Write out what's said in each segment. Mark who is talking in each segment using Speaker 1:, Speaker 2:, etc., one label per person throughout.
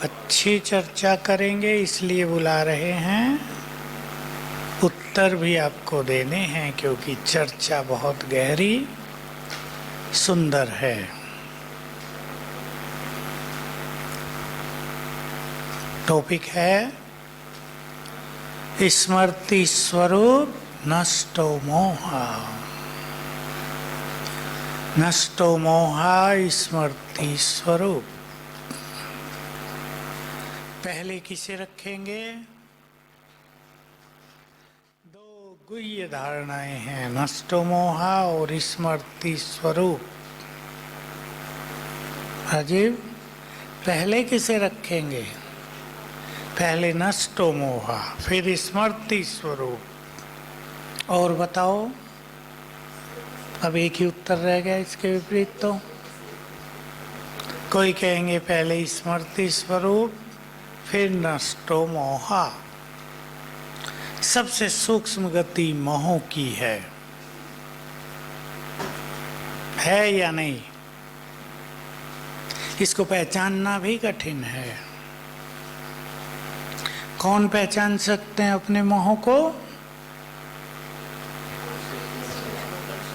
Speaker 1: अच्छी चर्चा करेंगे इसलिए बुला रहे हैं, उत्तर भी आपको देने हैं क्योंकि चर्चा बहुत गहरी सुंदर है। टॉपिक है स्मृति स्वरूप नष्टो मोहा। नष्टो मोहा स्मृति स्वरूप। पहले किसे रखेंगे? दो गुह्य धारणाएं हैं, नष्टो मोहा और स्मृति स्वरूप। राजीव, पहले किसे रखेंगे? पहले नष्टो मोहा, फिर स्मृति स्वरूप। और बताओ, अब एक ही उत्तर रह गया इसके विपरीत। तो कोई कहेंगे पहले स्मृति स्वरूप फिर नष्टो मोहा। सबसे सूक्ष्म गति मोह की है या नहीं? इसको पहचानना भी कठिन है। कौन पहचान सकते हैं अपने मोह को?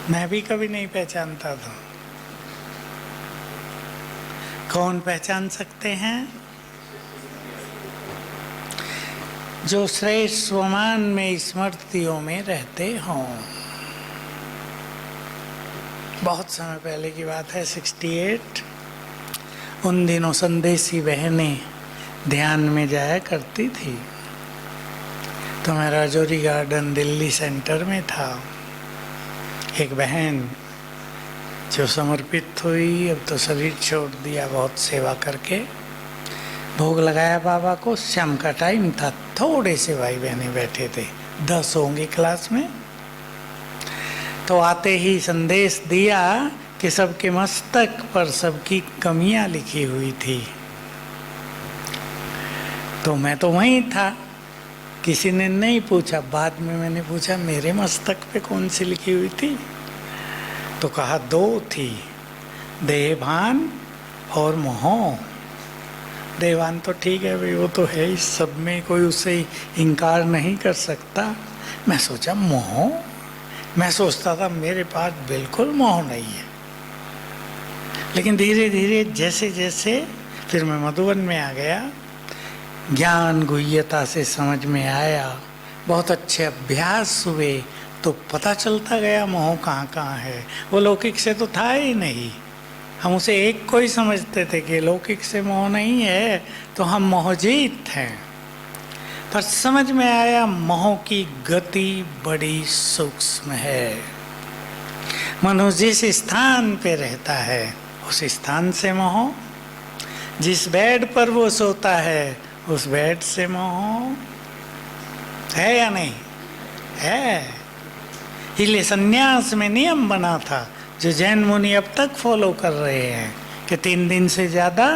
Speaker 1: मैं भी कभी नहीं पहचानता था। कौन पहचान सकते हैं? जो श्रेष्ठ स्वमान में स्मृतियों में रहते हों। बहुत समय पहले की बात है, 68। उन दिनों संदेशी बहनें ध्यान में जाया करती थी। तो मैं राजौरी गार्डन दिल्ली सेंटर में था। एक बहन जो समर्पित हुई, अब तो शरीर छोड़ दिया बहुत सेवा करके। भोग लगाया बाबा को, शाम का टाइम था, थोड़े से भाई बहने बैठे थे, 10 होंगे क्लास में। तो आते ही संदेश दिया कि सबके मस्तक पर सबकी कमियां लिखी हुई थी। तो मैं तो वहीं था, किसी ने नहीं पूछा। बाद में मैंने पूछा मेरे मस्तक पे कौन सी लिखी हुई थी? तो कहा 2 थी, देहभान और मोह। देवान तो ठीक है भाई, वो तो है इस सब में, कोई उससे इनकार नहीं कर सकता। मैं सोचा मोह, मैं सोचता था मेरे पास बिल्कुल मोह नहीं है। लेकिन धीरे धीरे जैसे जैसे फिर मैं मधुबन में आ गया, ज्ञान गुह्यता से समझ में आया, बहुत अच्छे अभ्यास हुए, तो पता चलता गया मोह कहाँ कहाँ है। वो लौकिक से तो था ही नहीं। हम उसे एक को ही समझते थे कि लौकिक से मोह नहीं है, तो हम मोहजीत हैं। पर समझ में आया मोह की गति बड़ी सूक्ष्म है। मनुष्य जिस स्थान पे रहता है उस स्थान से मोह, जिस बेड पर वो सोता है उस बेड से मोह है या नहीं है? इसलिए संन्यास में नियम बना था जो जैन मुनि अब तक फॉलो कर रहे हैं कि 3 दिन से ज़्यादा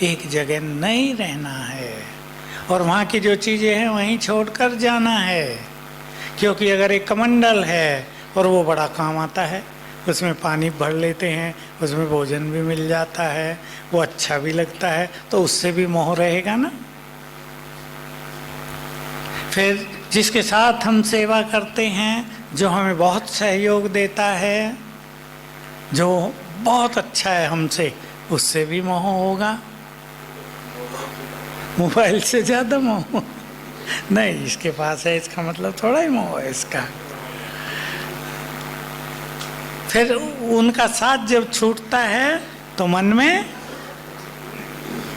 Speaker 1: एक जगह नहीं रहना है और वहाँ की जो चीज़ें हैं वहीं छोड़कर जाना है। क्योंकि अगर एक कमंडल है और वो बड़ा काम आता है, उसमें पानी भर लेते हैं, उसमें भोजन भी मिल जाता है, वो अच्छा भी लगता है, तो उससे भी मोह रहेगा ना। फिर जिसके साथ हम सेवा करते हैं, जो हमें बहुत सहयोग देता है, जो बहुत अच्छा है हमसे, उससे भी मोह होगा। मोबाइल से ज़्यादा मोह नहीं, इसके पास है इसका मतलब थोड़ा ही मोह है इसका। फिर उनका साथ जब छूटता है तो मन में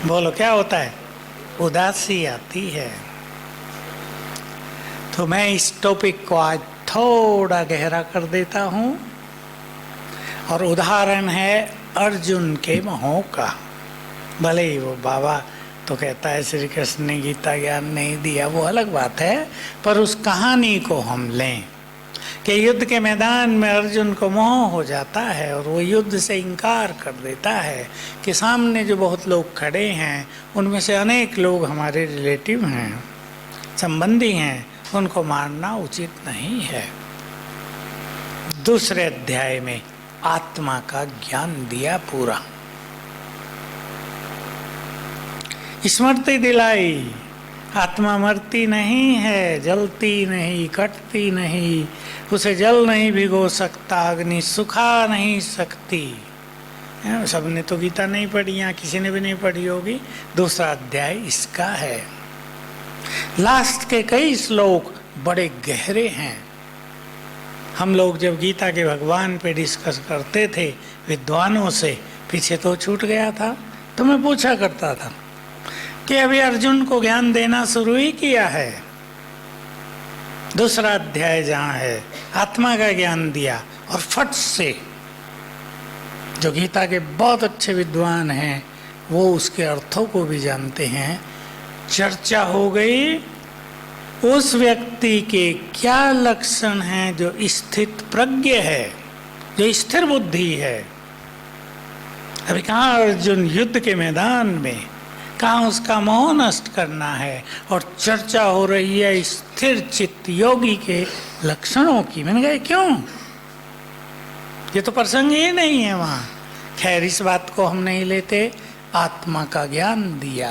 Speaker 1: बोलो क्या होता है? उदासी आती है। तो मैं इस टॉपिक को आज थोड़ा गहरा कर देता हूँ और उदाहरण है अर्जुन के मोह का। भले ही वो बाबा तो कहता है श्री कृष्ण ने गीता ज्ञान नहीं दिया, वो अलग बात है, पर उस कहानी को हम लें कि युद्ध के मैदान में अर्जुन को मोह हो जाता है और वो युद्ध से इनकार कर देता है कि सामने जो बहुत लोग खड़े हैं उनमें से अनेक लोग हमारे रिलेटिव हैं, संबंधी हैं, उनको मारना उचित नहीं है। दूसरे अध्याय में आत्मा का ज्ञान दिया पूरा स्मृति दिलाई, आत्मा मरती नहीं है, जलती नहीं, कटती नहीं, उसे जल नहीं भिगो सकता, अग्नि सुखा नहीं सकती। सबने तो गीता नहीं पढ़ी, यहाँ किसी ने भी नहीं पढ़ी होगी। दूसरा अध्याय इसका है। लास्ट के कई श्लोक बड़े गहरे हैं। हम लोग जब गीता के भगवान पे डिस्कस करते थे विद्वानों से, पीछे तो छूट गया था, तो मैं पूछा करता था कि अभी अर्जुन को ज्ञान देना शुरू ही किया है। दूसरा अध्याय जहाँ है आत्मा का ज्ञान दिया, और फट से जो गीता के बहुत अच्छे विद्वान हैं वो उसके अर्थों को भी जानते हैं। चर्चा हो गई उस व्यक्ति के क्या लक्षण हैं जो स्थित प्रज्ञ है, जो स्थिर बुद्धि है। अभी कहाँ अर्जुन युद्ध के मैदान में, कहाँ उसका मोह नष्ट करना है, और चर्चा हो रही है स्थिर चित्त योगी के लक्षणों की। मैंने कहा क्यों, ये तो प्रसंग ही नहीं है वहाँ। खैर इस बात को हम नहीं लेते। आत्मा का ज्ञान दिया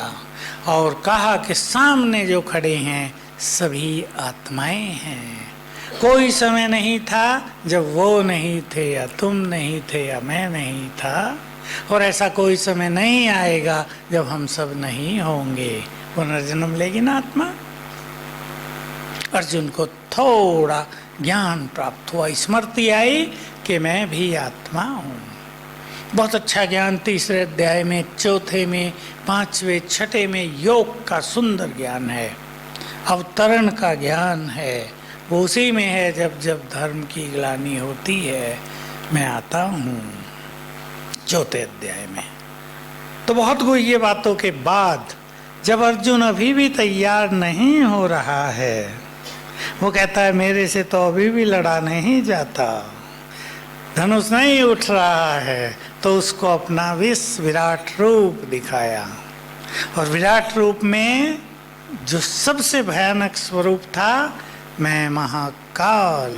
Speaker 1: और कहा कि सामने जो खड़े हैं सभी आत्माएं हैं। कोई समय नहीं था जब वो नहीं थे या तुम नहीं थे या मैं नहीं था, और ऐसा कोई समय नहीं आएगा जब हम सब नहीं होंगे। पुनर्जन्म लेगी ना आत्मा। अर्जुन को थोड़ा ज्ञान प्राप्त हुआ, स्मृति आई कि मैं भी आत्मा हूँ। बहुत अच्छा ज्ञान तीसरे अध्याय में, चौथे में, पांचवें, छठे में योग का सुंदर ज्ञान है, अवतरण का ज्ञान है। वो उसी में है जब जब धर्म की ग्लानि होती है मैं आता हूँ, चौथे अध्याय में। तो बहुत गुह्य बातों के बाद जब अर्जुन अभी भी तैयार नहीं हो रहा है, वो कहता है मेरे से तो अभी भी लड़ा नहीं जाता, धनुष नहीं उठ रहा है, तो उसको अपना विराट रूप दिखाया। और विराट रूप में जो सबसे भयानक स्वरूप था, मैं महाकाल।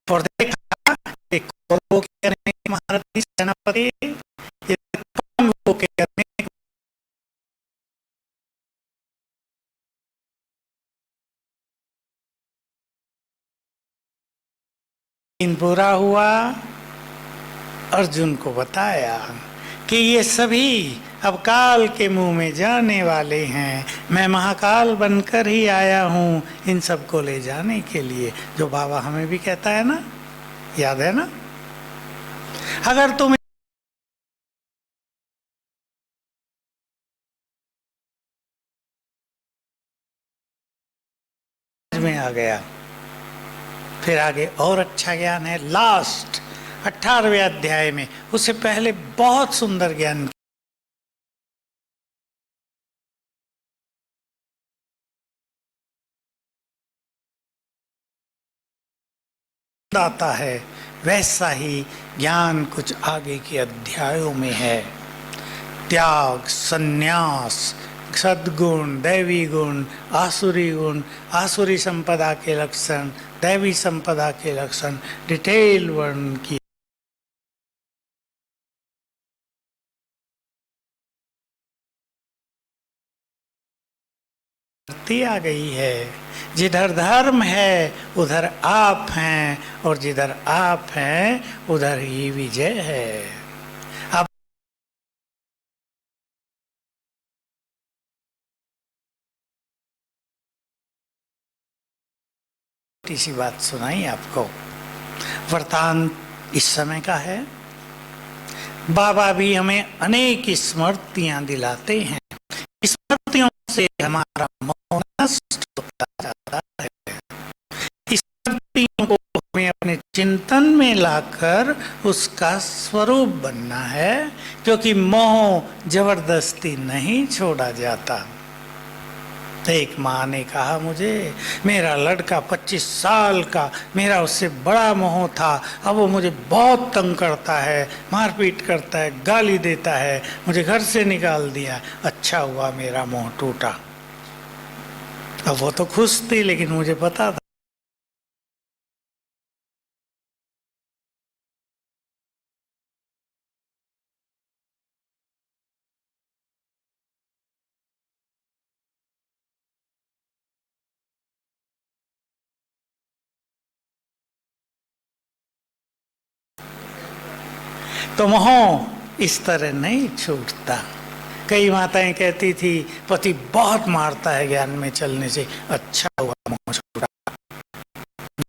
Speaker 1: और देखा एक महारथी सेनापति पूरा हुआ। अर्जुन को बताया कि ये सभी अब काल के मुंह में जाने वाले हैं, मैं महाकाल बनकर ही आया हूँ इन सबको ले जाने के लिए। जो बाबा हमें भी कहता है ना, याद है ना, अगर तुम में आ गया, फिर आगे और अच्छा ज्ञान है लास्ट 18वें अध्याय में। उससे पहले बहुत सुंदर ज्ञान आता है, वैसा ही ज्ञान कुछ आगे के अध्यायों में है। त्याग, संन्यास, सद्गुण, दैवी गुण, आसुरी गुण, आसुरी संपदा के लक्षण, दैवी संपदा के लक्षण डिटेल वर्णन किए। आ गई है, जिधर धर्म है उधर आप हैं, और जिधर आप हैं उधर ही विजय है। अब इसी बात सुनाई आपको, वरदान इस समय का है। बाबा भी हमें अनेक स्मृतियां दिलाते हैं, स्मृतियों से हमारा मोह नष्ट होता जाता है। स्मृतियों को हमें अपने चिंतन में लाकर उसका स्वरूप बनना है, क्योंकि मोह जबरदस्ती नहीं छोड़ा जाता। एक माँ ने कहा मुझे, मेरा लड़का 25 साल का, मेरा उससे बड़ा मोह था, अब वो मुझे बहुत तंग करता है, मारपीट करता है, गाली देता है, मुझे घर से निकाल दिया। अच्छा हुआ मेरा मोह टूटा। अब वो तो खुश थी, लेकिन मुझे पता था तो मोह इस तरह नहीं छूटता। कई माताएं कहती थी पति बहुत मारता है ज्ञान में चलने से, अच्छा हुआ मोह छूटा।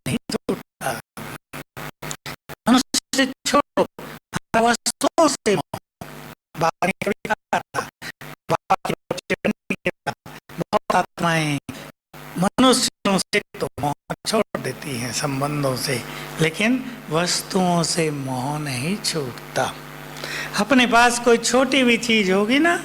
Speaker 1: नहीं छूटता। मनुष्य से छोड़ो, वस्तुओं से मोह। बाबा ने कभी कहा था, बाबा के बच्चे बनने के बाद बहुत आत्माएं मनुष्यों से तो मोह छोड़ देती हैं, संबंधों से, लेकिन वस्तुओं से मोह नहीं छूटता। अपने पास कोई छोटी भी चीज होगी ना,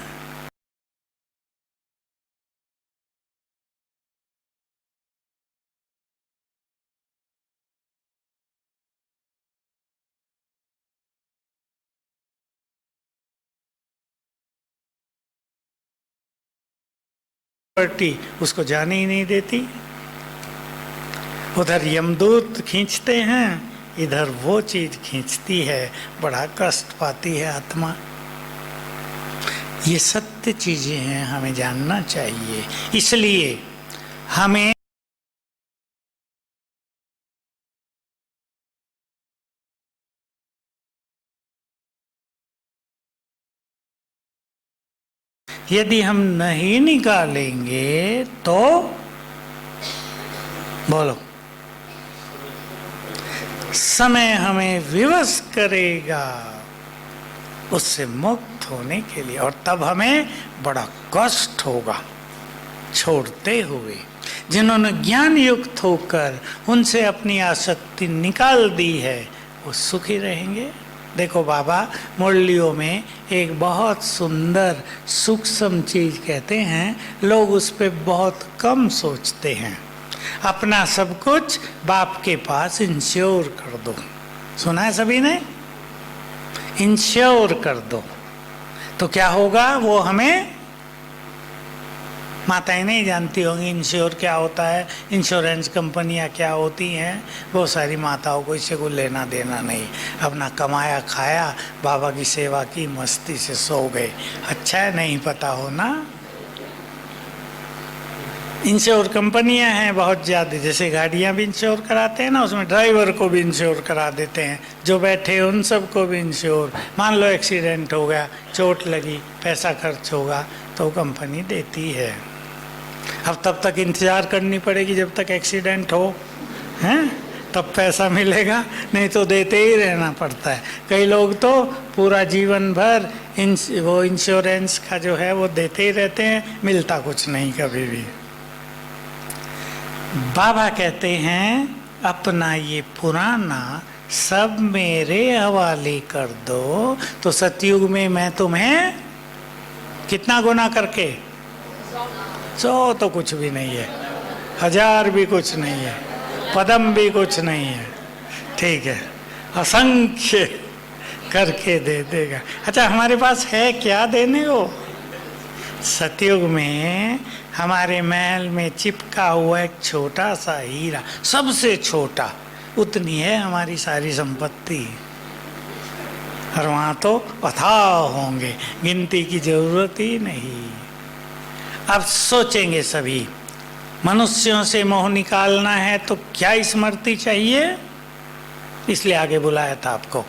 Speaker 1: प्रॉपर्टी उसको जाने ही नहीं देती। उधर यमदूत खींचते हैं, इधर वो चीज खींचती है, बड़ा कष्ट पाती है आत्मा। ये सत्य चीजें हैं, हमें जानना चाहिए। इसलिए हमें यदि हम नहीं निकालेंगे तो बोलो, समय हमें विवश करेगा उससे मुक्त होने के लिए, और तब हमें बड़ा कष्ट होगा छोड़ते हुए। जिन्होंने ज्ञान युक्त होकर उनसे अपनी आसक्ति निकाल दी है वो सुखी रहेंगे। देखो बाबा मुरलियों में एक बहुत सुंदर सूक्ष्म चीज कहते हैं, लोग उस पर बहुत कम सोचते हैं। अपना सब कुछ बाप के पास इंश्योर कर दो। सुना है सभी ने? इंश्योर कर दो तो क्या होगा, वो हमें, माताएं नहीं जानती होंगी इंश्योर क्या होता है, इंश्योरेंस कंपनियां क्या होती हैं। बहुत सारी माताओं को इससे कोई लेना देना नहीं, अपना कमाया खाया, बाबा की सेवा की, मस्ती से सो गए। अच्छा है नहीं पता हो ना। इंश्योर कंपनियां हैं बहुत ज़्यादा, जैसे गाड़ियां भी इंश्योर कराते हैं ना, उसमें ड्राइवर को भी इंश्योर करा देते हैं, जो बैठे उन सबको भी इंश्योर। मान लो एक्सीडेंट हो गया, चोट लगी, पैसा खर्च होगा तो कंपनी देती है। अब तब तक इंतज़ार करनी पड़ेगी जब तक एक्सीडेंट हो, हैं, तब पैसा मिलेगा, नहीं तो देते ही रहना पड़ता है। कई लोग तो पूरा जीवन भर वो इंश्योरेंस का जो है वो देते ही रहते हैं, मिलता कुछ नहीं कभी भी। बाबा कहते हैं अपना ये पुराना सब मेरे हवाले कर दो, तो सतयुग में मैं तुम्हें कितना गुना करके, 100 तो कुछ भी नहीं है, 1000 भी कुछ नहीं है, पदम भी कुछ नहीं है, ठीक है, असंख्य करके दे देगा। अच्छा हमारे पास है क्या देने को? सतयुग में हमारे महल में चिपका हुआ एक छोटा सा हीरा, सबसे छोटा, उतनी है हमारी सारी संपत्ति। और वहाँ तो अथाह होंगे, गिनती की जरूरत ही नहीं। अब सोचेंगे सभी, मनुष्यों से मोह निकालना है तो क्या स्मृति चाहिए? इसलिए आगे बुलाया था आपको।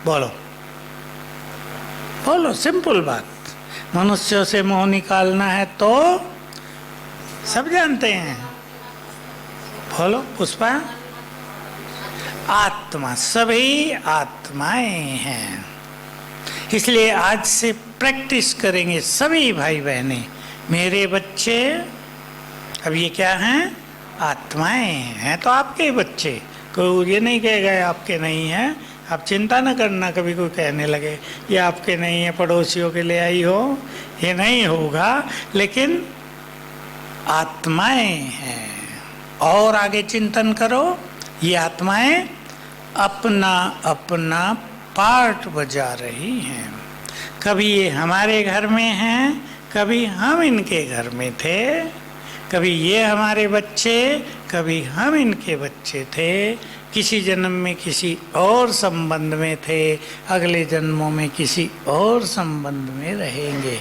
Speaker 1: बोलो बोलो, सिंपल बात। मनुष्यों से मोह निकालना है तो सब जानते हैं, बोलो पुष्पा। आत्मा, सभी आत्माएं हैं। इसलिए आज से प्रैक्टिस करेंगे सभी भाई बहनें, मेरे बच्चे। अब ये क्या हैं? आत्माएं हैं, तो आपके बच्चे। कोई ये नहीं कहेगा आपके नहीं है, आप चिंता न करना कभी कोई कहने लगे ये आपके नहीं है, पड़ोसियों के ले आई हो, ये नहीं होगा। लेकिन आत्माएं हैं। और आगे चिंतन करो, ये आत्माएं अपना अपना पार्ट बजा रही हैं। कभी ये हमारे घर में हैं, कभी हम इनके घर में थे, कभी ये हमारे बच्चे, कभी हम इनके बच्चे थे। किसी जन्म में किसी और संबंध में थे, अगले जन्मों में किसी और संबंध में रहेंगे।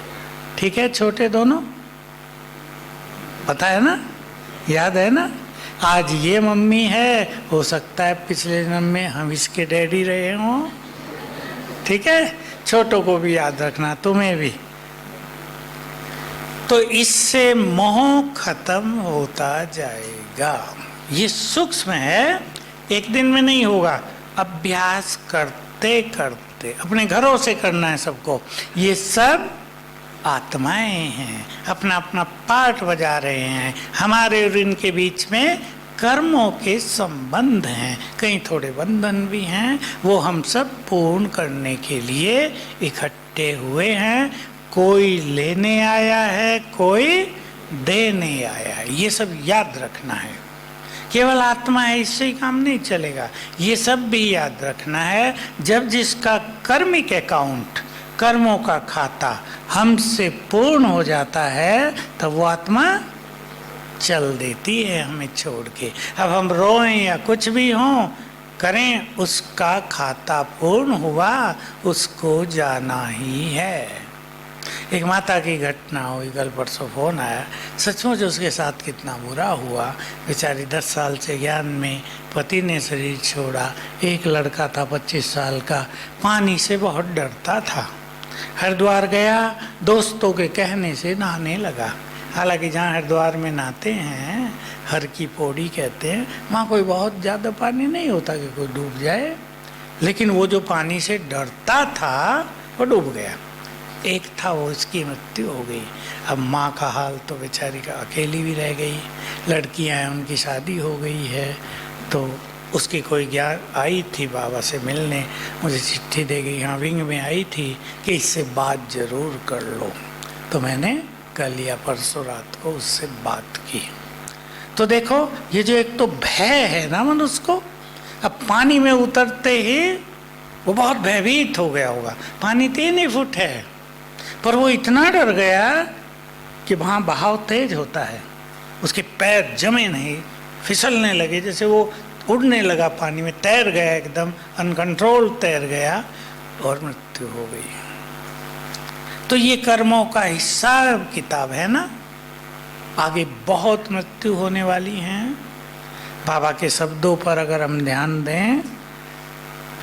Speaker 1: ठीक है छोटे दोनों, पता है ना, याद है ना? आज ये मम्मी है, हो सकता है पिछले जन्म में हम इसके डैडी रहे हों। ठीक है, छोटों को भी याद रखना, तुम्हें भी। तो इससे मोह खत्म होता जाएगा। ये सूक्ष्म है, एक दिन में नहीं होगा, अभ्यास करते करते अपने घरों से करना है सबको। ये सब आत्माएं हैं, अपना अपना पार्ट बजा रहे हैं। हमारे और इनके बीच में कर्मों के संबंध हैं, कहीं थोड़े बंधन भी हैं, वो हम सब पूर्ण करने के लिए इकट्ठे हुए हैं। कोई लेने आया है, कोई देने आया है, ये सब याद रखना है। केवल आत्मा है इससे ही काम नहीं चलेगा, ये सब भी याद रखना है। जब जिसका कर्मिक अकाउंट, कर्मों का खाता हमसे पूर्ण हो जाता है, तब वो आत्मा चल देती है हमें छोड़ के। अब हम रोएं या कुछ भी हों करें, उसका खाता पूर्ण हुआ, उसको जाना ही है। एक माता की घटना हुई, कल परसों फोन आया, सचमुच उसके साथ कितना बुरा हुआ। बेचारी 10 साल से ज्ञान में, पति ने शरीर छोड़ा। एक लड़का था 25 साल का, पानी से बहुत डरता था। हरिद्वार गया, दोस्तों के कहने से नहाने लगा। हालांकि जहाँ हरिद्वार में नहाते हैं, हर की पौड़ी कहते हैं, वहाँ कोई बहुत ज़्यादा पानी नहीं होता कि कोई डूब जाए, लेकिन वो जो पानी से डरता था वो डूब गया। एक था वो, उसकी मृत्यु हो गई। अब माँ का हाल तो बेचारी का, अकेली भी रह गई। लड़कियाँ हैं, उनकी शादी हो गई है, तो उसकी कोई ज्ञान आई थी बाबा से मिलने, मुझे चिट्ठी दे गई, हाँ विंग में आई थी कि इससे बात ज़रूर कर लो। तो मैंने कल या परसों रात को उससे बात की। तो देखो, ये जो एक तो भय है ना मनुष्य को, अब पानी में उतरते ही वो बहुत भयभीत हो गया होगा। पानी 3 ही फुट है, पर वो इतना डर गया कि वहाँ बहाव तेज होता है, उसके पैर जमे नहीं, फिसलने लगे, जैसे वो उड़ने लगा पानी में, तैर गया, एकदम अनकंट्रोल तैर गया और मृत्यु हो गई। तो ये कर्मों का हिसाब किताब है ना, आगे बहुत मृत्यु होने वाली हैं। बाबा के शब्दों पर अगर हम ध्यान दें,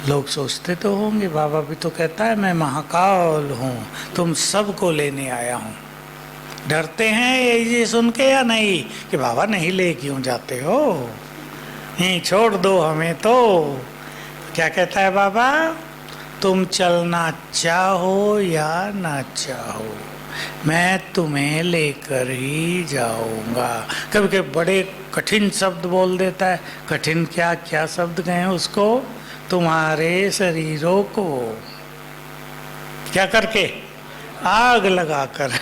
Speaker 1: लोग सोचते तो होंगे, बाबा भी तो कहता है मैं महाकाल हूँ, तुम सबको लेने आया हूँ। डरते हैं ये सुन के या नहीं कि बाबा नहीं ले क्यों जाते हो, नहीं छोड़ दो हमें। तो क्या कहता है बाबा, तुम चलना चाहो या ना चाहो, मैं तुम्हें लेकर ही जाऊंगा। कभी कभी बड़े कठिन शब्द बोल देता है, कठिन क्या क्या शब्द गए उसको, तुम्हारे शरीरों को क्या करके, आग लगाकर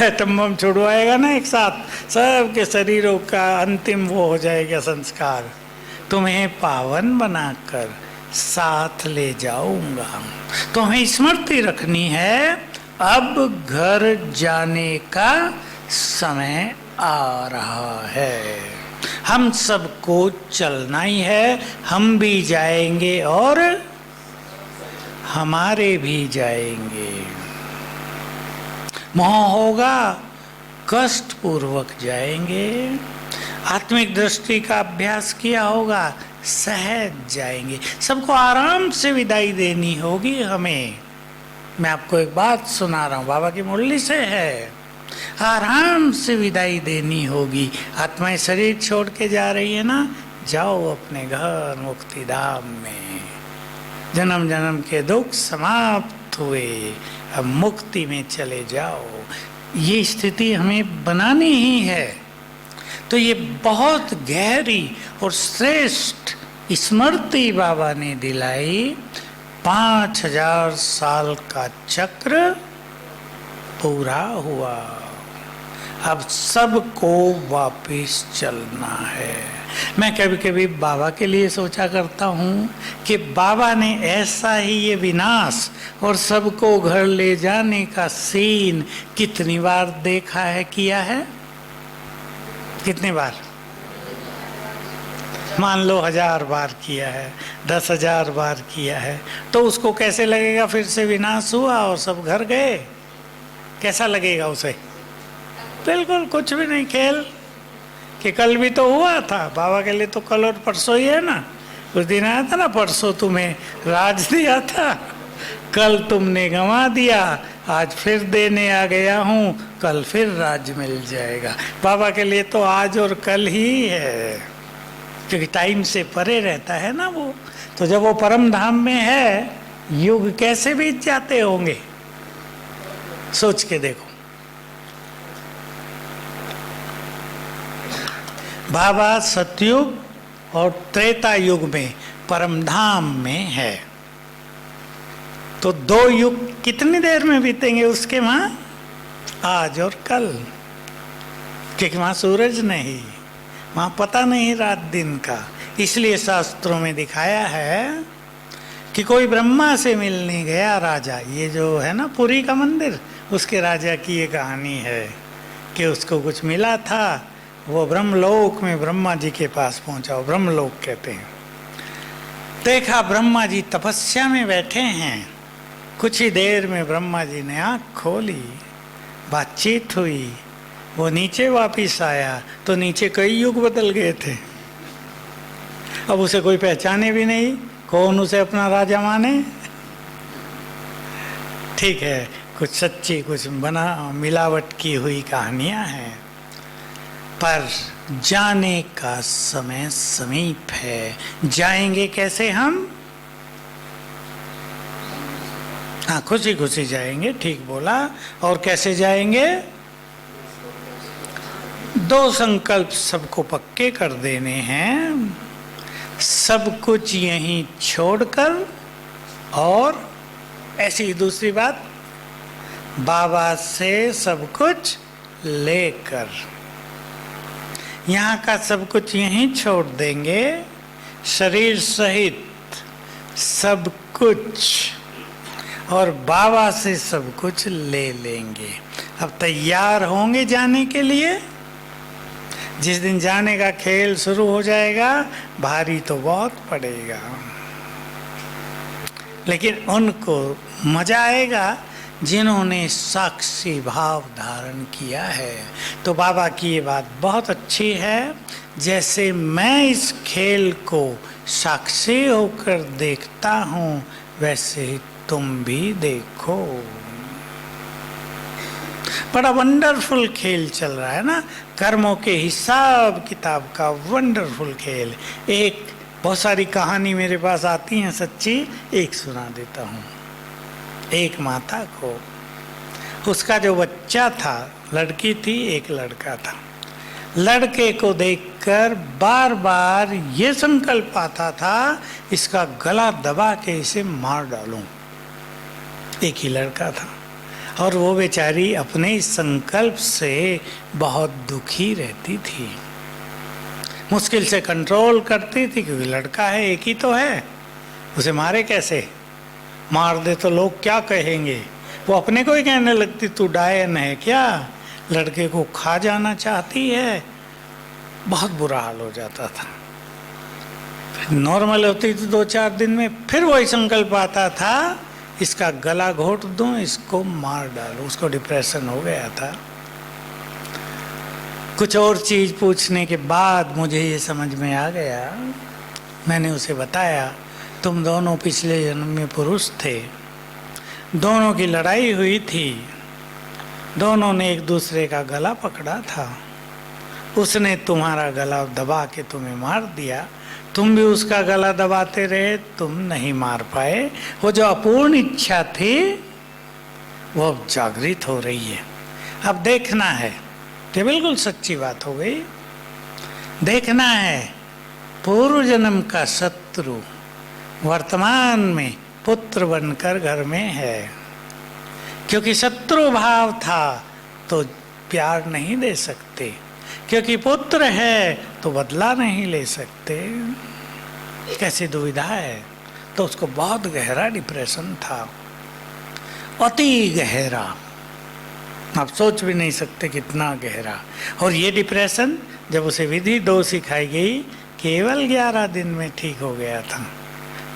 Speaker 1: एटम छुड़वाएगा ना एक साथ, सबके शरीरों का अंतिम वो हो जाएगा संस्कार। तुम्हें पावन बनाकर साथ ले जाऊंगा। तो हमें स्मृति रखनी है, अब घर जाने का समय आ रहा है, हम सबको चलना ही है। हम भी जाएंगे और हमारे भी जाएंगे। मोह होगा, कष्ट पूर्वक जाएंगे। आत्मिक दृष्टि का अभ्यास किया होगा, सहज जाएंगे। सबको आराम से विदाई देनी होगी हमें। मैं आपको एक बात सुना रहा हूँ, बाबा की मुरली से है, आराम से विदाई देनी होगी। आत्माएं शरीर छोड़ के जा रही है ना, जाओ अपने घर मुक्ति धाम में। जन्म जन्म के दुख समाप्त हुए, अब मुक्ति में चले जाओ। ये स्थिति हमें बनानी ही है। तो ये बहुत गहरी और श्रेष्ठ स्मृति बाबा ने दिलाई। 5000 साल का चक्र पूरा हुआ, अब सबको वापिस चलना है। मैं कभी कभी बाबा के लिए सोचा करता हूँ कि बाबा ने ऐसा ही ये विनाश और सबको घर ले जाने का सीन कितनी बार देखा है, किया है? कितनी बार? मान लो 1000 बार किया है, 10,000 बार किया है, तो उसको कैसे लगेगा? फिर से विनाश हुआ और सब घर गए, कैसा लगेगा उसे? बिल्कुल कुछ भी नहीं, खेल कि कल भी तो हुआ था। बाबा के लिए तो कल और परसों ही है ना, उस दिन आया था ना, परसों तुम्हें राज दिया था, कल तुमने गंवा दिया, आज फिर देने आ गया हूँ, कल फिर राज मिल जाएगा। बाबा के लिए तो आज और कल ही है, क्योंकि टाइम से परे रहता है ना वो। तो जब वो परम धाम में है, युग कैसे बीत जाते होंगे, सोच के देखो। बाबा सतयुग और त्रेता युग में परम धाम में है, तो दो युग कितनी देर में बीतेंगे उसके वहां, आज और कल, क्योंकि वहां सूरज नहीं, वहां पता नहीं रात दिन का। इसलिए शास्त्रों में दिखाया है कि कोई ब्रह्मा से मिलने गया राजा, ये जो है ना पुरी का मंदिर, उसके राजा की ये कहानी है कि उसको कुछ मिला था, वो ब्रह्मलोक में ब्रह्मा जी के पास पहुंचा, वो ब्रह्मलोक कहते हैं। देखा ब्रह्मा जी तपस्या में बैठे हैं, कुछ ही देर में ब्रह्मा जी ने आँख खोली, बातचीत हुई, वो नीचे वापिस आया तो नीचे कई युग बदल गए थे। अब उसे कोई पहचाने भी नहीं, कौन उसे अपना राजा माने। ठीक है, कुछ सच्ची कुछ बना मिलावट की हुई कहानियां हैं, पर जाने का समय समीप है। जाएंगे कैसे हम? हाँ, खुशी खुशी जाएंगे, ठीक बोला। और कैसे जाएंगे? दो संकल्प सबको पक्के कर देने हैं, सब कुछ यहीं छोड़कर, और ऐसी दूसरी बात, बाबा से सब कुछ लेकर। यहाँ का सब कुछ यहीं छोड़ देंगे, शरीर सहित सब कुछ, और बाबा से सब कुछ ले लेंगे। अब तैयार होंगे जाने के लिए? जिस दिन जाने का खेल शुरू हो जाएगा, भारी तो बहुत पड़ेगा, लेकिन उनको मजा आएगा जिन्होंने साक्षी भाव धारण किया है। तो बाबा की ये बात बहुत अच्छी है, जैसे मैं इस खेल को साक्षी होकर देखता हूँ, वैसे ही तुम भी देखो। बड़ा वंडरफुल खेल चल रहा है ना, कर्मों के हिसाब किताब का वंडरफुल खेल। एक बहुत सारी कहानी मेरे पास आती हैं सच्ची, एक सुना देता हूँ। एक माता को, उसका जो बच्चा था, लड़की थी एक लड़का था, लड़के को देखकर बार बार ये संकल्प आता था, इसका गला दबा के इसे मार डालूं। एक ही लड़का था, और वो बेचारी अपने इस संकल्प से बहुत दुखी रहती थी, मुश्किल से कंट्रोल करती थी, क्योंकि लड़का है, एक ही तो है, उसे मारे कैसे? मार दे तो लोग क्या कहेंगे? वो अपने को ही कहने लगती, तू डायन है क्या, लड़के को खा जाना चाहती है। बहुत बुरा हाल हो जाता था। नॉर्मल होती थी 2-4 दिन में, फिर वही संकल्प आता था, इसका गला घोट दूं, इसको मार डालूं। उसको डिप्रेशन हो गया था। कुछ और चीज़ पूछने के बाद मुझे ये समझ में आ गया। मैंने उसे बताया, तुम दोनों पिछले जन्म में पुरुष थे, दोनों की लड़ाई हुई थी, दोनों ने एक दूसरे का गला पकड़ा था, उसने तुम्हारा गला दबा के तुम्हें मार दिया, तुम भी उसका गला दबाते रहे, तुम नहीं मार पाए। वो जो अपूर्ण इच्छा थी वो अब जागृत हो रही है। अब देखना है, ये बिल्कुल सच्ची बात हो गई, देखना है पूर्व जन्म का शत्रु वर्तमान में पुत्र बनकर घर में है। क्योंकि शत्रु भाव था तो प्यार नहीं दे सकते, क्योंकि पुत्र है तो बदला नहीं ले सकते। कैसी दुविधा है। तो उसको बहुत गहरा डिप्रेशन था, अति गहरा, आप सोच भी नहीं सकते कितना गहरा। और ये डिप्रेशन जब उसे विधि 2 सिखाई गई, केवल 11 दिन में ठीक हो गया था,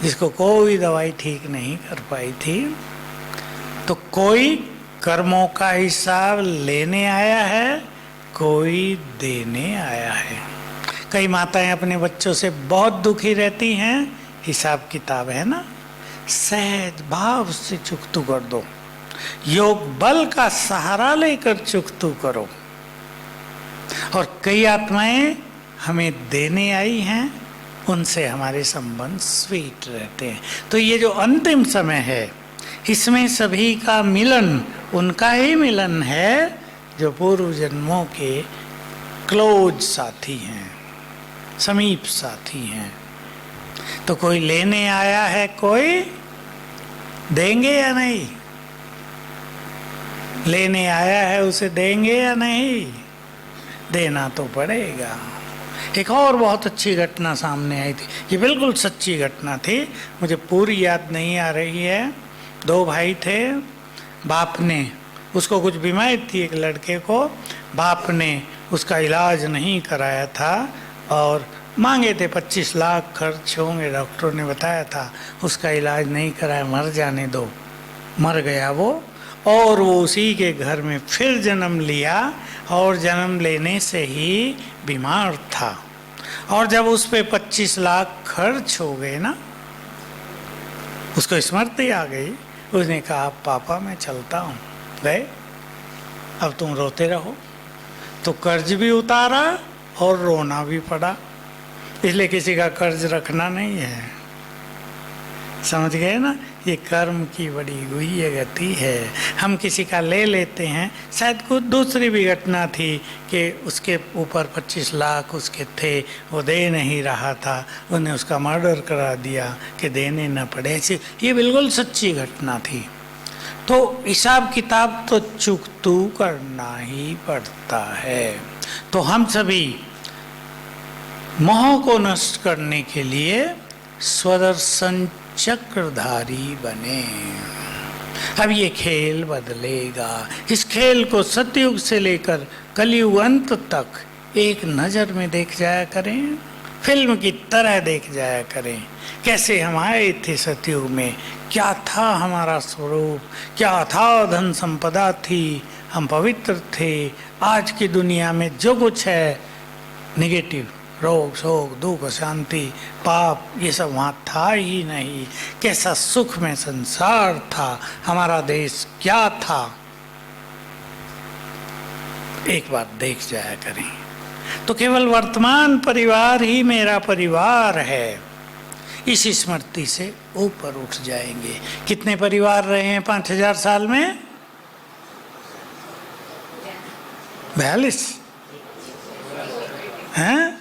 Speaker 1: जिसको कोई दवाई ठीक नहीं कर पाई थी। तो कोई कर्मों का हिसाब लेने आया है, कोई देने आया है। कई माताएं अपने बच्चों से बहुत दुखी रहती हैं, हिसाब किताब है ना, सहज भाव से चुकतू कर दो, योग बल का सहारा लेकर चुकतू करो। और कई आत्माएं हमें देने आई हैं, उनसे हमारे संबंध स्वीट रहते हैं। तो ये जो अंतिम समय है, इसमें सभी का मिलन उनका ही मिलन है जो पूर्व जन्मों के क्लोज साथी हैं, समीप साथी हैं। तो कोई लेने आया है, कोई देंगे या नहीं? लेने आया है, उसे देंगे या नहीं? देना तो पड़ेगा। एक और बहुत अच्छी घटना सामने आई थी, ये बिल्कुल सच्ची घटना थी, मुझे पूरी याद नहीं आ रही है। दो भाई थे, बाप ने, उसको कुछ बीमारी थी एक लड़के को, बाप ने उसका इलाज नहीं कराया था और मांगे थे 25 लाख खर्च होंगे, डॉक्टर ने बताया था, उसका इलाज नहीं कराया, मर जाने दो। मर गया वो, और वो उसी के घर में फिर जन्म लिया, और जन्म लेने से ही बीमार था। और जब उस पे 25 लाख खर्च हो गए ना, उसको स्मृति आ गई, उसने कहा पापा मैं चलता हूँ। गए, अब तुम रोते रहो। तो कर्ज भी उतारा और रोना भी पड़ा, इसलिए किसी का कर्ज रखना नहीं है। समझ गए ना, ये कर्म की बड़ी गुह्य गति है। हम किसी का ले लेते हैं, शायद कुछ दूसरी भी घटना थी कि उसके ऊपर 25 लाख उसके थे, वो दे नहीं रहा था, उन्हें उसका मर्डर करा दिया कि देने न पड़े। ऐसी ये बिल्कुल सच्ची घटना थी। तो हिसाब किताब तो चुकतू करना ही पड़ता है। तो हम सभी मोह को नष्ट करने के लिए स्वदर्शन चक्रधारी बने। अब ये खेल बदलेगा। इस खेल को सतयुग से लेकर कलयुग अंत तक एक नज़र में देख जाया करें, फिल्म की तरह देख जाया करें। कैसे हम आए थे सतयुग में, क्या था हमारा स्वरूप, क्या था धन संपदा थी, हम पवित्र थे। आज की दुनिया में जो कुछ है निगेटिव, रोग शोक दुख शांति पाप, ये सब वहाँ था ही नहीं। कैसा सुख में संसार था, हमारा देश क्या था, एक बार देख जाया करें। तो केवल वर्तमान परिवार ही मेरा परिवार है, इस स्मृति से ऊपर उठ जाएंगे। कितने परिवार रहे हैं 5000 साल में? 42 हैं?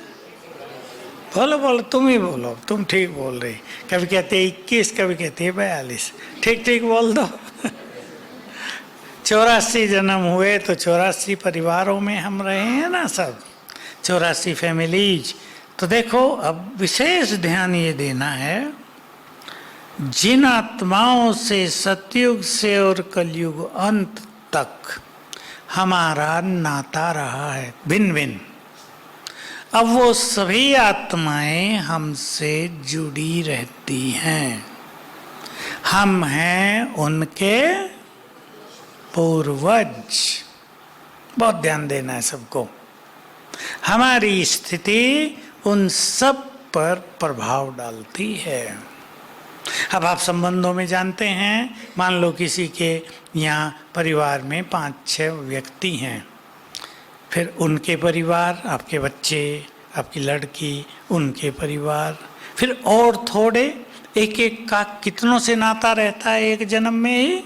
Speaker 1: बोलो बोलो, तुम ही बोलो, तुम ठीक बोल रही। कभी कहते 21, कभी कहते 42, ठीक ठीक बोल दो। 84 जन्म हुए तो 84 परिवारों में हम रहे हैं ना सब, 84 फैमिलीज। तो देखो, अब विशेष ध्यान ये देना है, जिन आत्माओं से सतयुग से और कलयुग अंत तक हमारा नाता रहा है भिन्न भिन्न, अब वो सभी आत्माएं हमसे जुड़ी रहती हैं। हम हैं उनके पूर्वज। बहुत ध्यान देना है सबको। हमारी स्थिति उन सब पर प्रभाव डालती है। अब आप संबंधों में जानते हैं, मान लो किसी के यहाँ परिवार में 5-6 व्यक्ति हैं, फिर उनके परिवार, आपके बच्चे, आपकी लड़की, उनके परिवार, फिर और थोड़े, एक एक का कितनों से नाता रहता है एक जन्म में ही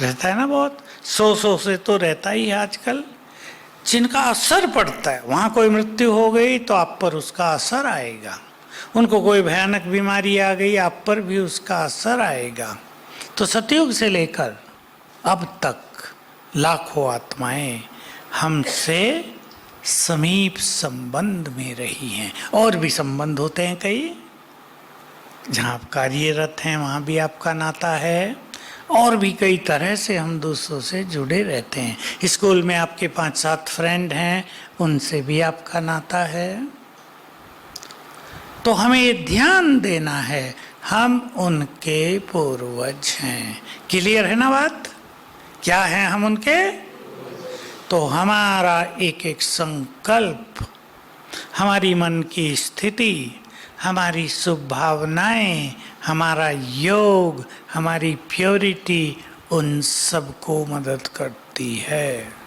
Speaker 1: रहता है ना, बहुत 100 से तो रहता ही है आजकल। जिनका असर पड़ता है, वहाँ कोई मृत्यु हो गई तो आप पर उसका असर आएगा, उनको कोई भयानक बीमारी आ गई आप पर भी उसका असर आएगा। तो सतयुग से लेकर अब तक लाखों आत्माएं हमसे समीप संबंध में रही हैं। और भी संबंध होते हैं कई, जहाँ आप कार्यरत हैं वहाँ भी आपका नाता है, और भी कई तरह से हम दूसरों से जुड़े रहते हैं। स्कूल में आपके 5-7 फ्रेंड हैं, उनसे भी आपका नाता है। तो हमें ये ध्यान देना है, हम उनके पूर्वज हैं। क्लियर है ना बात? क्या है हम उनके? तो हमारा एक एक संकल्प हमारी मन की स्थिति, हमारी शुभ भावनाएं, हमारा योग, हमारी प्योरिटी, उन सबको मदद करती है।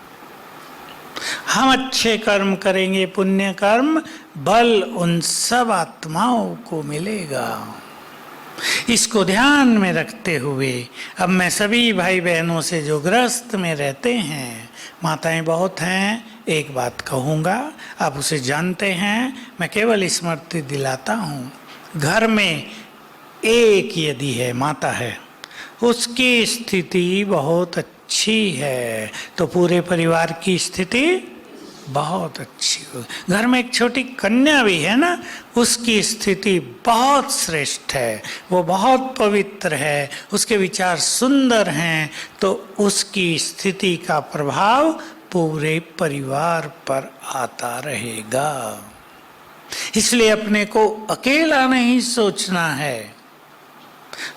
Speaker 1: हम अच्छे कर्म करेंगे, पुण्य कर्म, बल उन सब आत्माओं को मिलेगा। इसको ध्यान में रखते हुए अब मैं सभी भाई बहनों से जो गृहस्थ में रहते हैं, माताएं बहुत हैं, एक बात कहूँगा, आप उसे जानते हैं, मैं केवल स्मृति दिलाता हूँ। घर में एक यदि है, माता है, उसकी स्थिति बहुत अच्छी है तो पूरे परिवार की स्थिति बहुत अच्छी हो। घर में एक छोटी कन्या भी है ना, उसकी स्थिति बहुत श्रेष्ठ है, वो बहुत पवित्र है, उसके विचार सुंदर हैं, तो उसकी स्थिति का प्रभाव पूरे परिवार पर आता रहेगा। इसलिए अपने को अकेला नहीं सोचना है,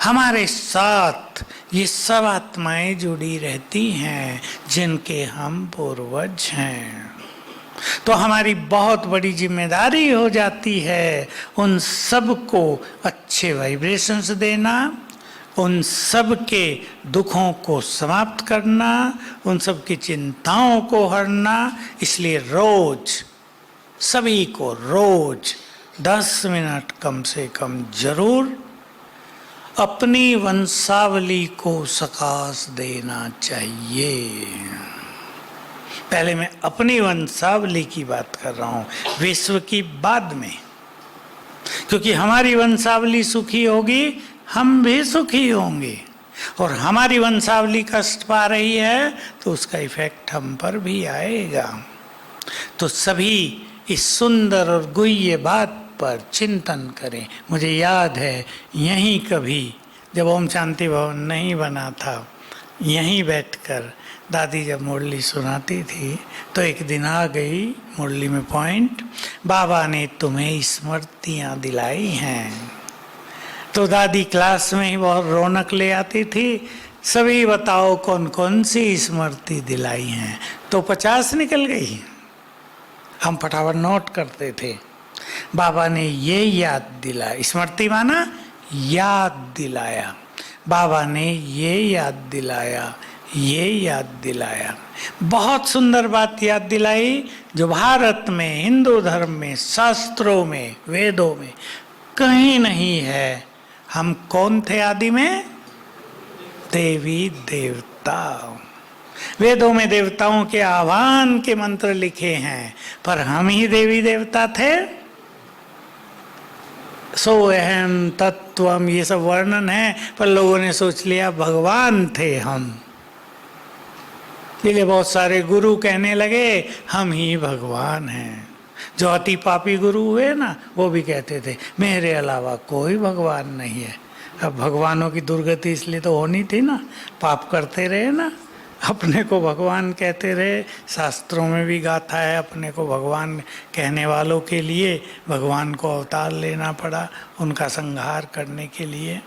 Speaker 1: हमारे साथ ये सब आत्माएं जुड़ी रहती हैं जिनके हम पूर्वज हैं। तो हमारी बहुत बड़ी जिम्मेदारी हो जाती है उन सब को अच्छे वाइब्रेशंस देना, उन सब के दुखों को समाप्त करना, उन सब की चिंताओं को हरना। इसलिए रोज सभी को रोज 10 मिनट कम से कम जरूर अपनी वंशावली को सकाश देना चाहिए। पहले मैं अपनी वंशावली की बात कर रहा हूँ, विश्व की बाद में, क्योंकि हमारी वंशावली सुखी होगी, हम भी सुखी होंगे। और हमारी वंशावली कष्ट पा रही है तो उसका इफेक्ट हम पर भी आएगा। तो सभी इस सुंदर और गुह्य बात पर चिंतन करें। मुझे याद है यहीं कभी जब ओम शांति भवन नहीं बना था, यहीं बैठकर दादी जब मुरली सुनाती थी तो एक दिन आ गई मुरली में पॉइंट, बाबा ने तुम्हें स्मृतियाँ दिलाई हैं। तो दादी क्लास में ही बहुत रौनक ले आती थी, सभी बताओ कौन कौन सी स्मृति दिलाई हैं, तो 50 निकल गई। हम फटाफट नोट करते थे। बाबा ने ये याद दिलाया, स्मृति माना याद दिलाया, बाबा ने ये याद दिलाया, ये याद दिलाया। बहुत सुंदर बात याद दिलाई जो भारत में, हिंदू धर्म में, शास्त्रों में, वेदों में कहीं नहीं है। हम कौन थे आदि में? देवी देवता। वेदों में देवताओं के आह्वान के मंत्र लिखे हैं, पर हम ही देवी देवता थे। सो अहम तत्वम, ये सब वर्णन है, पर लोगों ने सोच लिया भगवान थे हम। इसलिए बहुत सारे गुरु कहने लगे हम ही भगवान हैं। जो अति पापी गुरु हुए ना, वो भी कहते थे मेरे अलावा कोई भगवान नहीं है। अब भगवानों की दुर्गति इसलिए तो होनी थी ना, पाप करते रहे ना, अपने को भगवान कहते रहे। शास्त्रों में भी गाथा है, अपने को भगवान कहने वालों के लिए भगवान को अवतार लेना पड़ा उनका संहार करने के लिए।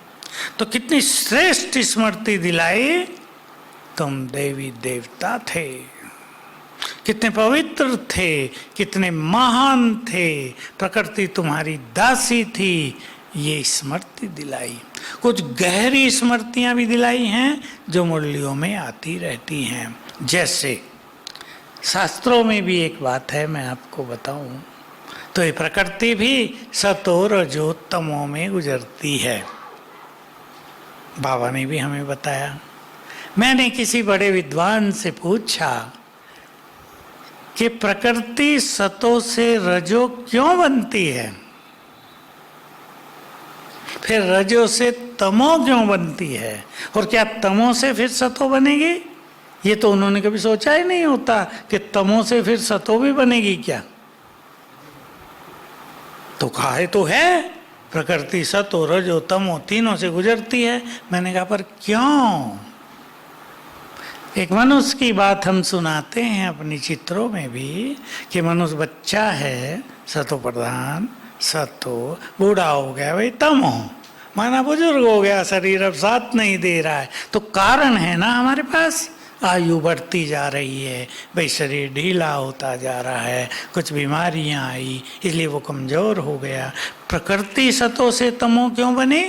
Speaker 1: तो कितनी श्रेष्ठ स्मृति दिलाई, तुम देवी देवता थे, कितने पवित्र थे, कितने महान थे, प्रकृति तुम्हारी दासी थी, ये स्मृति दिलाई। कुछ गहरी स्मृतियां भी दिलाई हैं जो मुरलियों में आती रहती हैं। जैसे शास्त्रों में भी एक बात है, मैं आपको बताऊं तो ये प्रकृति भी सतो रजो तमो में गुजरती है। बाबा ने भी हमें बताया। मैंने किसी बड़े विद्वान से पूछा कि प्रकृति सतो से रजो क्यों बनती है, फिर रजो से तमो क्यों बनती है, और क्या तमो से फिर सतो बनेगी? ये तो उन्होंने कभी सोचा ही नहीं होता कि तमो से फिर सतो भी बनेगी क्या। तो कहा तो है प्रकृति सतो रजो तमो तीनों से गुजरती है। मैंने कहा पर क्यों? एक मनुष्य की बात हम सुनाते हैं अपनी चित्रों में भी कि मनुष्य बच्चा है सतो प्रधान, सतो बूढ़ा हो गया भाई तमो, माना बुजुर्ग हो गया, शरीर अब साथ नहीं दे रहा है। तो कारण है ना हमारे पास, आयु बढ़ती जा रही है, भाई शरीर ढीला होता जा रहा है, कुछ बीमारियां आई इसलिए वो कमजोर हो गया। प्रकृति सतो से तमो क्यों बनी?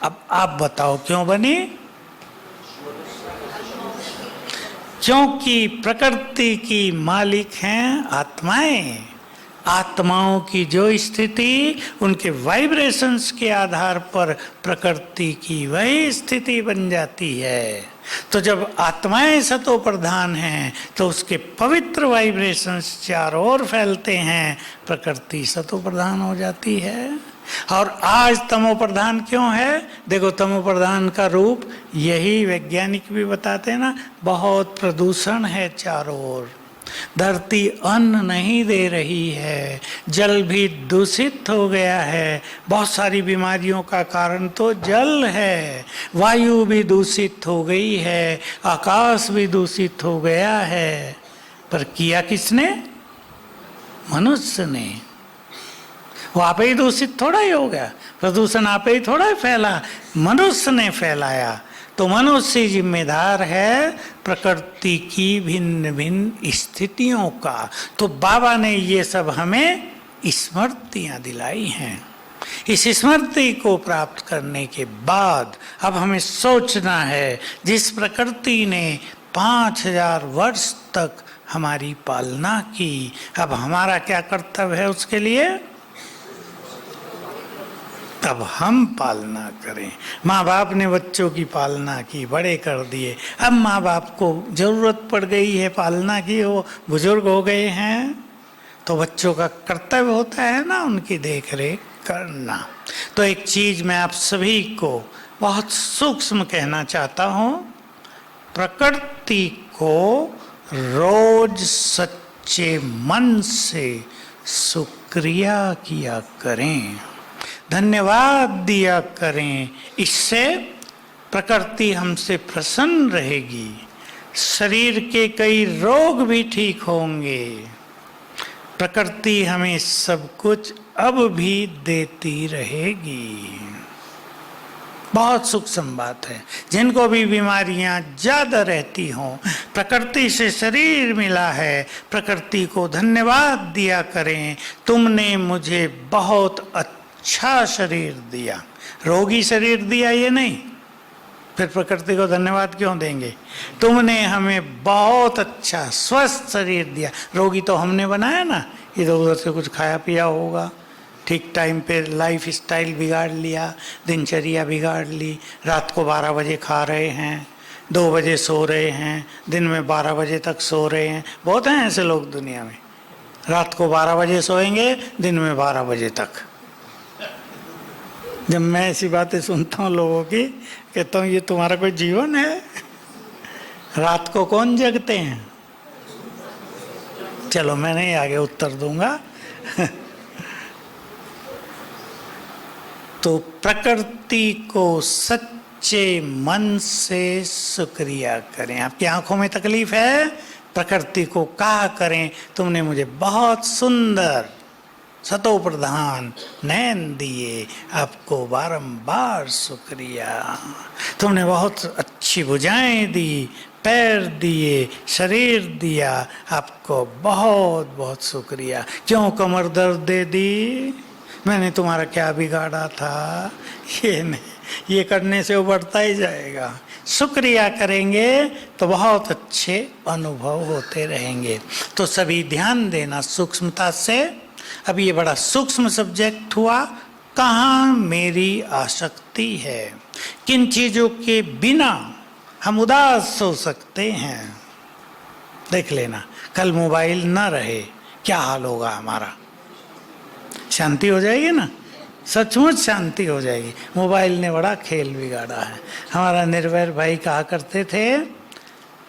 Speaker 1: अब आप बताओ क्यों बनी? क्योंकि प्रकृति की मालिक हैं आत्माएं। आत्माओं की जो स्थिति, उनके वाइब्रेशंस के आधार पर प्रकृति की वही स्थिति बन जाती है। तो जब आत्माएं सतो प्रधान हैं तो उसके पवित्र वाइब्रेशंस चारों ओर फैलते हैं, प्रकृति सतो प्रधान हो जाती है। और आज तमो प्रधान क्यों है? देखो, तमो प्रधान का रूप यही वैज्ञानिक भी बताते हैं ना, बहुत प्रदूषण है चारों ओर। धरती अन्न नहीं दे रही है, जल भी दूषित हो गया है, बहुत सारी बीमारियों का कारण तो जल है, वायु भी दूषित हो गई है, आकाश भी दूषित हो गया है। पर किया किसने? मनुष्य ने। वो आपे ही दूषित थोड़ा ही हो गया, प्रदूषण आपे ही थोड़ा ही फैला, मनुष्य ने फैलाया। तो मनुष्य जिम्मेदार है प्रकृति की भिन्न भिन्न स्थितियों का। तो बाबा ने ये सब हमें स्मृतियां दिलाई हैं। इस स्मृति को प्राप्त करने के बाद अब हमें सोचना है, जिस प्रकृति ने 5000 वर्ष तक हमारी पालना की, अब हमारा क्या कर्तव्य है उसके लिए? तब हम पालना करें। माँ बाप ने बच्चों की पालना की, बड़े कर दिए, अब माँ बाप को जरूरत पड़ गई है पालना की, वो बुजुर्ग हो गए हैं, तो बच्चों का कर्तव्य होता है ना उनकी देख रेख करना। तो एक चीज मैं आप सभी को बहुत सूक्ष्म कहना चाहता हूँ, प्रकृति को रोज सच्चे मन से शुक्रिया किया करें, धन्यवाद दिया करें। इससे प्रकृति हमसे प्रसन्न रहेगी, शरीर के कई रोग भी ठीक होंगे। प्रकृति हमें सब कुछ अब भी देती रहेगी। बहुत सूक्ष्म बात है। जिनको भी बीमारियां ज्यादा रहती हों, प्रकृति से शरीर मिला है, प्रकृति को धन्यवाद दिया करें, तुमने मुझे बहुत अच्छा शरीर दिया, रोगी शरीर दिया ये नहीं, फिर प्रकृति को धन्यवाद क्यों देंगे? तुमने हमें बहुत अच्छा स्वस्थ शरीर दिया, रोगी तो हमने बनाया ना, इधर उधर से कुछ खाया पिया होगा, ठीक टाइम पे लाइफ स्टाइल बिगाड़ लिया, दिनचर्या बिगाड़ ली, रात को 12 बजे खा रहे हैं, 2 बजे सो रहे हैं, दिन में 12 बजे तक सो रहे हैं। बहुत हैं ऐसे लोग दुनिया में, रात को 12 बजे सोएंगे, दिन में 12 बजे तक। जब मैं ऐसी बातें सुनता हूँ लोगों की, कहता हूँ ये तुम्हारा कोई जीवन है? रात को कौन जगते हैं? चलो मैं नहीं आगे उत्तर दूंगा। तो प्रकृति को सच्चे मन से शुक्रिया करें। आपकी आंखों में तकलीफ है, प्रकृति को कहा करें, तुमने मुझे बहुत सुंदर सतो प्रधान नैन दिए, आपको बारंबार शुक्रिया। तुमने बहुत अच्छी भुजाएं दी, पैर दिए, शरीर दिया, आपको बहुत बहुत शुक्रिया। क्यों कमर दर्द दे दी? मैंने तुम्हारा क्या बिगाड़ा था? ये नहीं, ये करने से वो बढ़ता ही जाएगा। शुक्रिया करेंगे तो बहुत अच्छे अनुभव होते रहेंगे। तो सभी ध्यान देना सूक्ष्मता से। अब ये बड़ा सूक्ष्म सब्जेक्ट हुआ, कहाँ मेरी आसक्ति है, किन चीजों के बिना हम उदास हो सकते हैं। देख लेना, कल मोबाइल ना रहे क्या हाल होगा हमारा? शांति हो जाएगी ना, सचमुच शांति हो जाएगी। मोबाइल ने बड़ा खेल बिगाड़ा है। हमारा निर्भय भाई कहा करते थे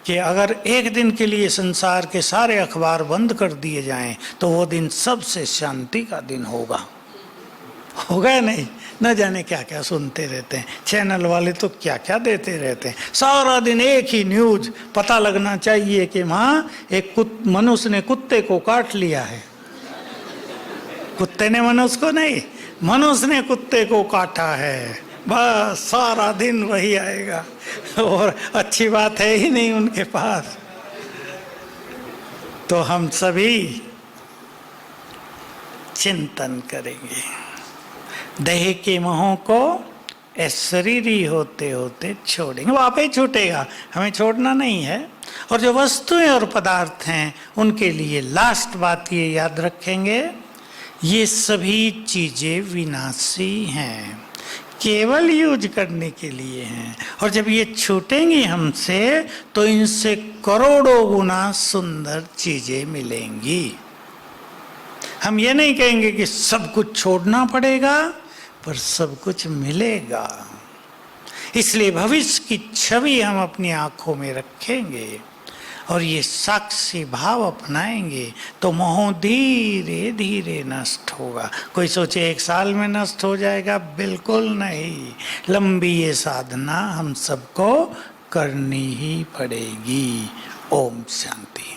Speaker 1: कि अगर एक दिन के लिए संसार के सारे अखबार बंद कर दिए जाएं तो वो दिन सबसे शांति का दिन होगा। होगा नहीं? न जाने क्या क्या सुनते रहते हैं चैनल वाले, तो क्या क्या देते रहते हैं सारा दिन एक ही न्यूज। पता लगना चाहिए कि वहाँ एक मनुष्य ने कुत्ते को काट लिया है। कुत्ते ने मनुष्य को नहीं, मनुष्य ने कुत्ते को काटा है। बस सारा दिन वही आएगा और अच्छी बात है ही नहीं उनके पास। तो हम सभी चिंतन करेंगे, देह के मोहों को इस शरीरी होते होते छोड़ेंगे। वो आपे छूटेगा, हमें छोड़ना नहीं है। और जो वस्तुएं और पदार्थ हैं उनके लिए लास्ट बात ये याद रखेंगे, ये सभी चीजें विनाशी हैं, केवल यूज करने के लिए हैं। और जब ये छूटेंगी हमसे तो इनसे करोड़ों गुना सुंदर चीजें मिलेंगी। हम ये नहीं कहेंगे कि सब कुछ छोड़ना पड़ेगा, पर सब कुछ मिलेगा। इसलिए भविष्य की छवि हम अपनी आंखों में रखेंगे और ये साक्षी भाव अपनाएंगे तो मोह धीरे धीरे नष्ट होगा। कोई सोचे 1 साल में नष्ट हो जाएगा, बिल्कुल नहीं। लंबी ये साधना हम सबको करनी ही पड़ेगी। ओम शांति।